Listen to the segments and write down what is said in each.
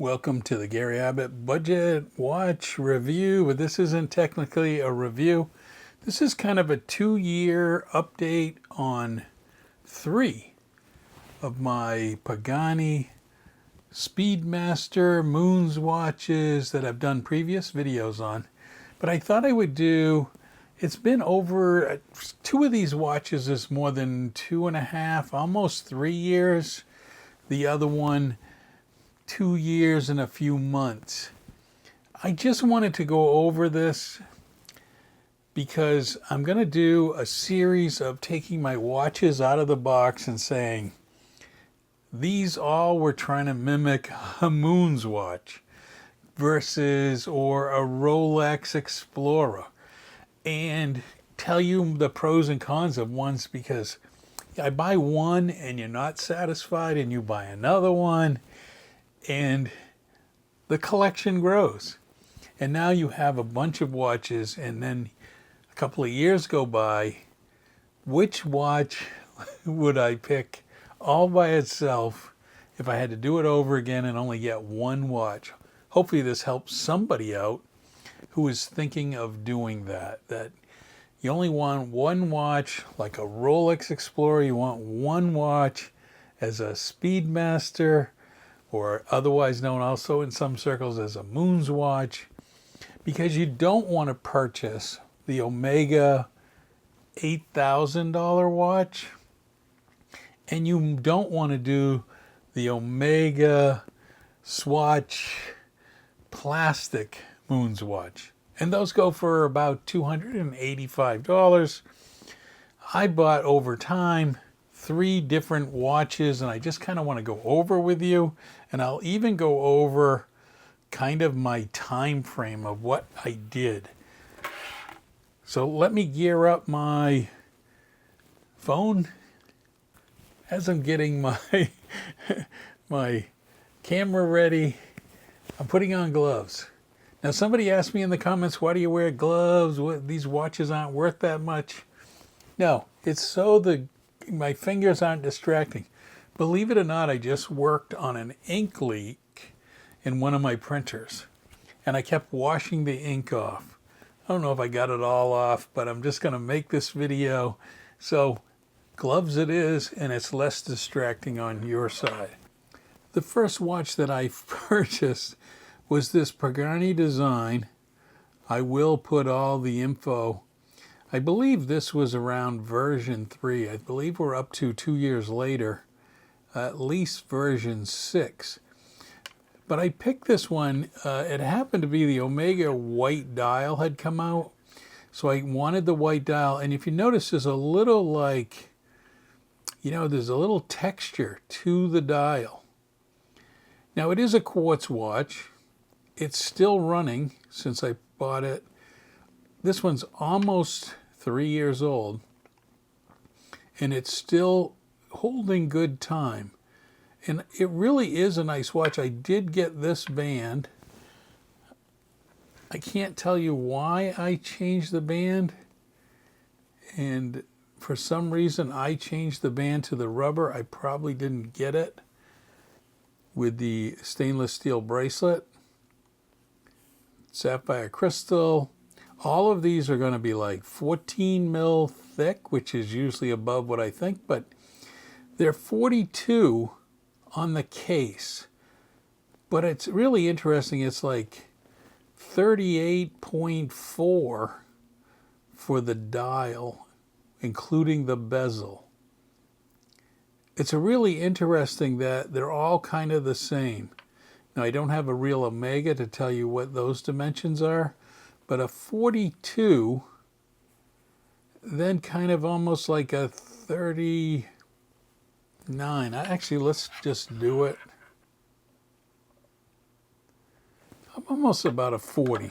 Welcome to the Gary Abbott Budget Watch Review, but this isn't technically a review. This is kind of a 2-year update on 3 of my Pagani Speedmaster Moonwatches that I've done previous videos on. But I thought I would do, it's been over, 2 of these watches is more than 2.5, almost 3 years. The other one, 2 years and a few months. I just wanted to go over this because I'm going to do a series of taking my watches out of the box and saying, these all were trying to mimic a Moonwatch versus or a Rolex Explorer, and tell you the pros and cons of ones, because I buy one and you're not satisfied and you buy another one and the collection grows. And now you have a bunch of watches, and then a couple of years go by. Which watch would I pick all by itself if I had to do it over again and only get one watch? Hopefully this helps somebody out who is thinking of doing that. That you only want one watch, like a Rolex Explorer. You want one watch as a Speedmaster, or otherwise known also in some circles as a Moonwatch, because you don't want to purchase the Omega $8,000 watch, and you don't want to do the Omega Swatch plastic Moonwatch. And those go for about $285. I bought over time 3 different watches, and I just kind of want to go over with you, and I'll even go over kind of my time frame of what I did. So let me gear up my phone as I'm getting my my camera ready. I'm putting on gloves. Now somebody asked me in the comments, why do you wear gloves? These watches aren't worth that much. No, it's so my fingers aren't distracting. Believe it or not, I just worked on an ink leak in one of my printers, and I kept washing the ink off. I don't know if I got it all off, but I'm just going to make this video. So gloves it is, and it's less distracting on your side. The first watch that I purchased was this Pagani Design. I will put all the info. I believe this was around version 3. I believe we're up to 2 years later, at least version 6. But I picked this one. It happened to be the Omega white dial had come out. So I wanted the white dial. And if you notice, there's a little there's a little texture to the dial. Now it is a quartz watch. It's still running since I bought it. This one's almost 3 years old, and it's still holding good time. And it really is a nice watch. I did get this band. I can't tell you why I changed the band, and for some reason I changed the band to the rubber. I probably didn't get it with the stainless steel bracelet. Sapphire crystal. All of these are going to be like 14 mil thick, which is usually above what I think, but they're 42 on the case. But it's really interesting. It's like 38.4 for the dial, including the bezel. It's a really interesting that they're all kind of the same. Now, I don't have a real Omega to tell you what those dimensions are, but a 42, then kind of almost like a 39. Actually, let's just do it. I'm almost about a 40.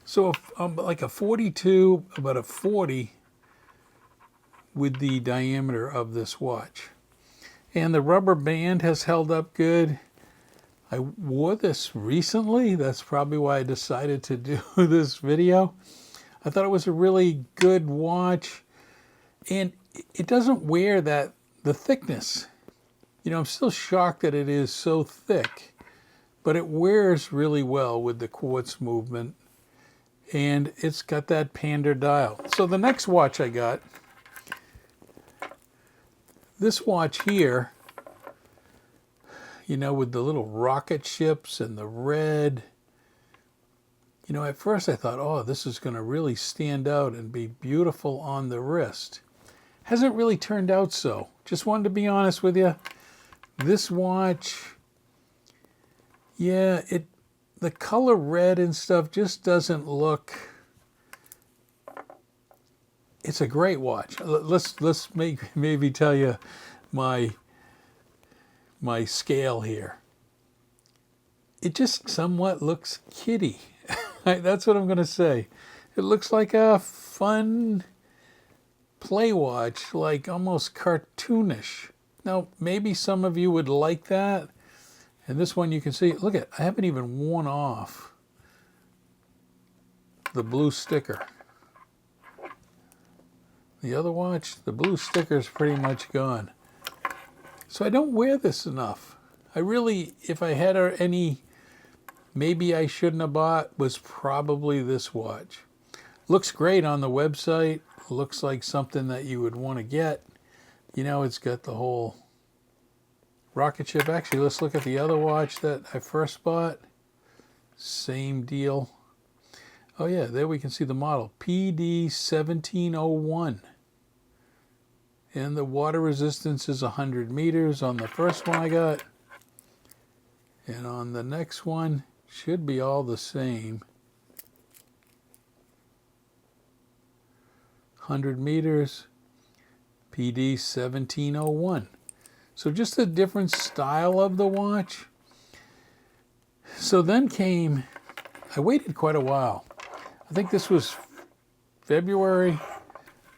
So like a 42, about a 40 with the diameter of this watch. And the rubber band has held up good. I wore this recently. That's probably why I decided to do this video. I thought it was a really good watch, and it doesn't wear the thickness. I'm still shocked that it is so thick, but it wears really well with the quartz movement, and it's got that pander dial. So the next watch I got, this watch here, you know, with the little rocket ships and the red. You know, at first I thought, oh, this is going to really stand out and be beautiful on the wrist. Hasn't really turned out so. Just wanted to be honest with you. This watch, yeah, the color red and stuff just doesn't look. It's a great watch. Let's maybe tell you my scale here. It just somewhat looks kiddie. That's what I'm going to say. It looks like a fun play watch, like almost cartoonish. Now, maybe some of you would like that. And this one you can see, look at, I haven't even worn off the blue sticker. The other watch, the blue sticker is pretty much gone. So I don't wear this enough. I really, if I had any, maybe I shouldn't have bought, was probably this watch. Looks great on the website. Looks like something that you would want to get. You know, it's got the whole rocket ship. Actually, let's look at the other watch that I first bought. Same deal. Oh yeah, there we can see the model. PD 1701. And the water resistance is 100 meters on the first one I got. And on the next one, should be all the same. 100 meters, PD 1701. So just a different style of the watch. So then came, I waited quite a while. I think this was February.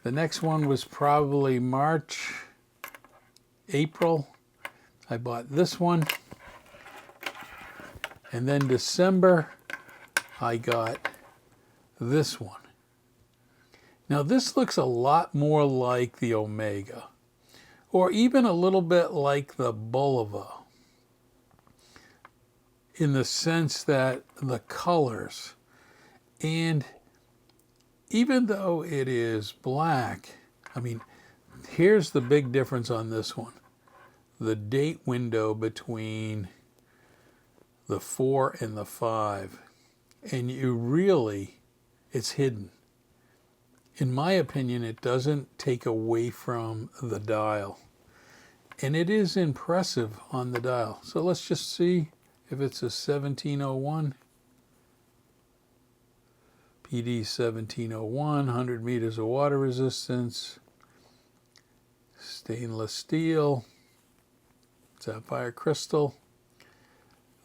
The next one was probably March, April. I bought this one. And then December, I got this one. Now this looks a lot more like the Omega, or even a little bit like the Bulova, in the sense that the colors, and even though it is black, I mean, here's the big difference on this one. The date window between the 4 and the 5, and you really, it's hidden. In my opinion, it doesn't take away from the dial. And it is impressive on the dial. So let's just see if it's a 1701. PD 1701, 100 meters of water resistance, stainless steel, sapphire crystal.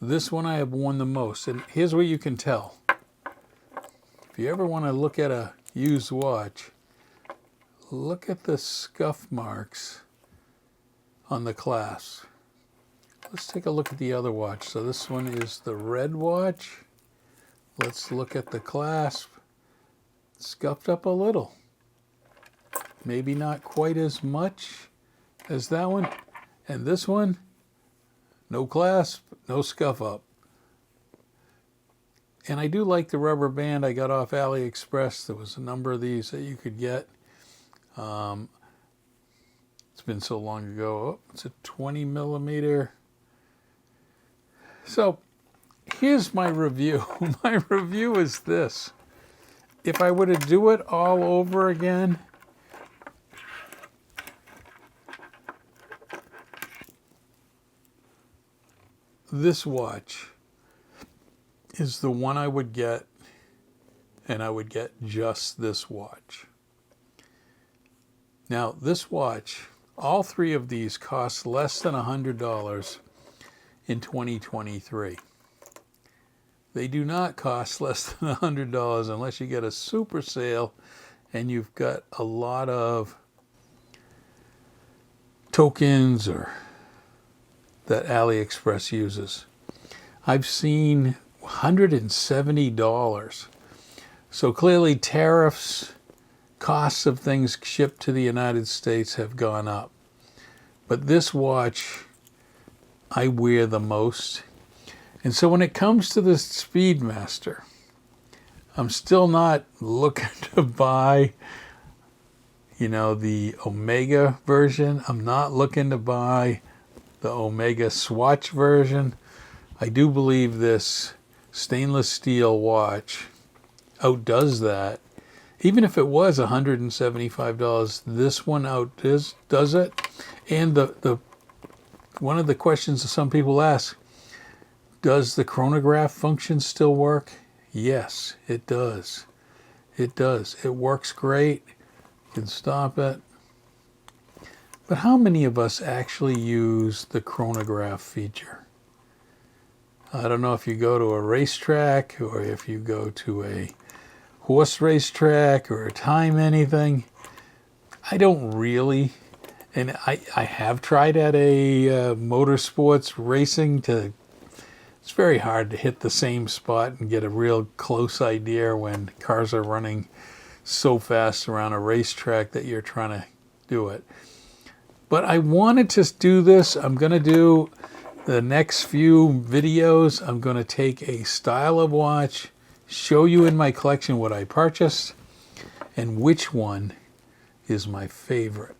This one I have worn the most. And here's what you can tell. If you ever want to look at a used watch, look at the scuff marks on the clasp. Let's take a look at the other watch. So this one is the red watch. Let's look at the clasp. Scuffed up a little. Maybe not quite as much as that one. And this one, no clasp, no scuff up. And I do like the rubber band I got off AliExpress. There was a number of these that you could get. It's been so long ago. Oh, it's a 20 millimeter. So here's my review. My review is this. If I were to do it all over again, this watch is the one I would get, and I would get just this watch. Now, this watch, all three of these cost less than $100 in 2023. They do not cost less than $100 unless you get a super sale and you've got a lot of tokens or that AliExpress uses. I've seen $170. So clearly tariffs, costs of things shipped to the United States have gone up. But this watch I wear the most. And so when it comes to the Speedmaster, I'm still not looking to buy, you know, the Omega version. I'm not looking to buy the Omega Swatch version. I do believe this stainless steel watch outdoes that. Even if it was $175, this one outdoes it. And the one of the questions that some people ask, does the chronograph function still work? Yes, it does. It does. It works great. You can stop it. But how many of us actually use the chronograph feature? I don't know if you go to a racetrack or if you go to a horse racetrack or a time anything. I don't really. And I have tried at a motorsports racing to. It's very hard to hit the same spot and get a real close idea when cars are running so fast around a racetrack that you're trying to do it. But I wanted to do this. I'm going to do the next few videos. I'm going to take a style of watch, show you in my collection what I purchased, and which one is my favorite.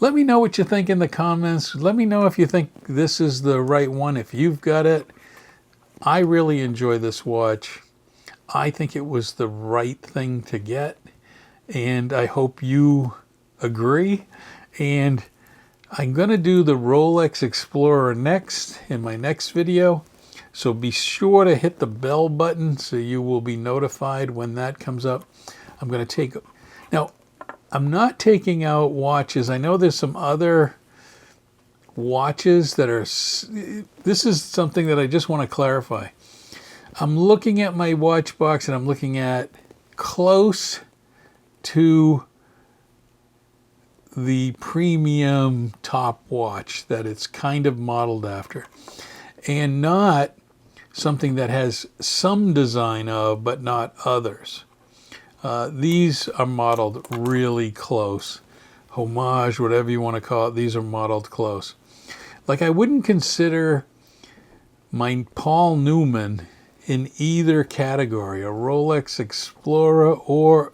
Let me know what you think in the comments. Let me know if you think this is the right one, if you've got it. I really enjoy this watch. I think it was the right thing to get, and I hope you agree. And I'm going to do the Rolex Explorer next in my next video. So be sure to hit the bell button so you will be notified when that comes up. I'm going to take... Now, I'm not taking out watches. I know there's some other watches that are... This is something that I just want to clarify. I'm looking at my watch box and I'm looking at close to the premium top watch that it's kind of modeled after, and not something that has some design of but not others. These are modeled really close. Homage, whatever you want to call it, these are modeled close. Like, I wouldn't consider my Paul Newman in either category, a Rolex Explorer or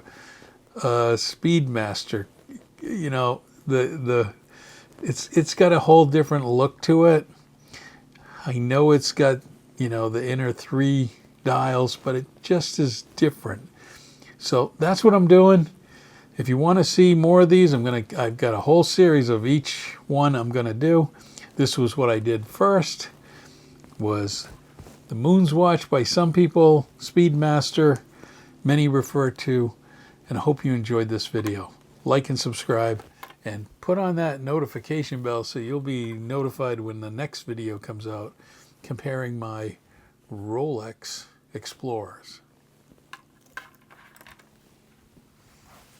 a Speedmaster. You know, it's got a whole different look to it. I know it's got, you know, the inner 3 dials, but it just is different. So that's what I'm doing. If you want to see more of these, I've got a whole series of each one I'm going to do. This was what I did first, was the Moonwatch by some people, Speedmaster, many refer to, and I hope you enjoyed this video. Like and subscribe, and put on that notification bell so you'll be notified when the next video comes out comparing my Rolex Explorers.